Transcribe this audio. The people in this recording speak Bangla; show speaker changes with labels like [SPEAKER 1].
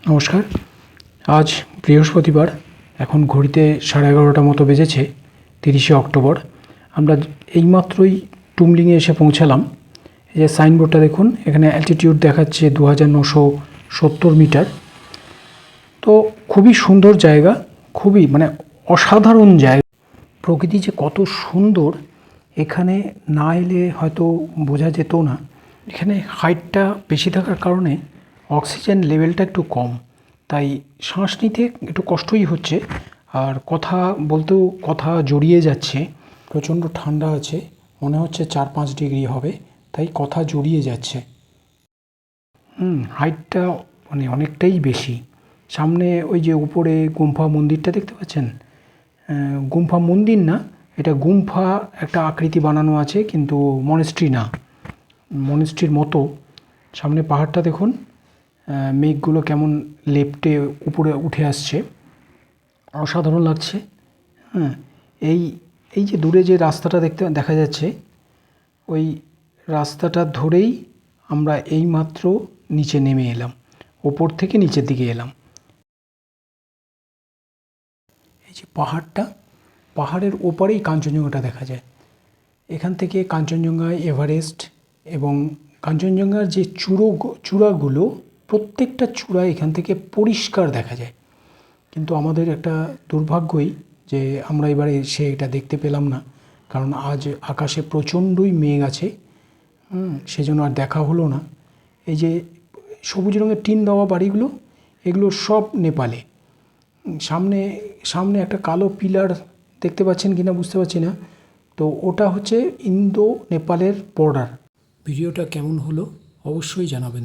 [SPEAKER 1] নমস্কার। আজ বৃহস্পতিবার, এখন ঘড়িতে 11:30টার মতো বেজেছে। 30শে অক্টোবর। আমরা এইমাত্রই টুমলিংয়ে এসে পৌঁছালাম। এই যে সাইনবোর্ডটা দেখুন, এখানে অ্যালটিটিউড দেখাচ্ছে 2970 মিটার। তো খুবই সুন্দর জায়গা, খুবই অসাধারণ জায়গা। প্রকৃতি যে কত সুন্দর এখানে না এলে হয়তো বোঝা যেত না। এখানে হাইটটা বেশি থাকার কারণে অক্সিজেন লেভেলটা একটু কম, তাই শ্বাস নিতে একটু কষ্টই হচ্ছে। আর কথা বলতেও কথা জড়িয়ে যাচ্ছে। প্রচণ্ড ঠান্ডা আছে, মনে হচ্ছে 4-5 ডিগ্রি হবে, তাই কথা জড়িয়ে যাচ্ছে। হাইটটা অনেকটাই বেশি। সামনে ওই যে উপরে গুম্ফা মন্দিরটা দেখতে পাচ্ছেন, গুম্ফা মন্দির না, এটা গুম্ফা একটা আকৃতি বানানো আছে, কিন্তু মনেস্ট্রি না, মনেস্ট্রির মতো। সামনে পাহাড়টা দেখুন, মেঘগুলো কেমন লেপ্টে উপরে উঠে আসছে, অসাধারণ লাগছে। হ্যাঁ, এই এই যে দূরে যে রাস্তাটা দেখা যাচ্ছে, ওই রাস্তাটা ধরেই আমরা এইমাত্র নিচে নেমে এলাম, ওপর থেকে নিচের দিকে এলাম। এই যে পাহাড়ের ওপারেই কাঞ্চনজঙ্ঘাটা দেখা যায়। এখান থেকে কাঞ্চনজঙ্ঘা, এভারেস্ট এবং কাঞ্চনজঙ্ঘার যে চূড়াগুলো, প্রত্যেকটা চূড়া এখান থেকে পরিষ্কার দেখা যায়। কিন্তু আমাদের একটা দুর্ভাগ্যই যে আমরা এবারে এসে এটা দেখতে পেলাম না, কারণ আজ আকাশে প্রচণ্ডই মেঘ আছে। সেজন্য আর দেখা হলো না। এই যে সবুজ রঙের টিন দেওয়া বাড়িগুলো, এগুলো সব নেপালে। সামনে একটা কালো পিলার দেখতে পাচ্ছেন কিনা বুঝতে পারছি না, তো ওটা হচ্ছে ইন্দো নেপালের বর্ডার। ভিডিওটা কেমন হলো অবশ্যই জানাবেন।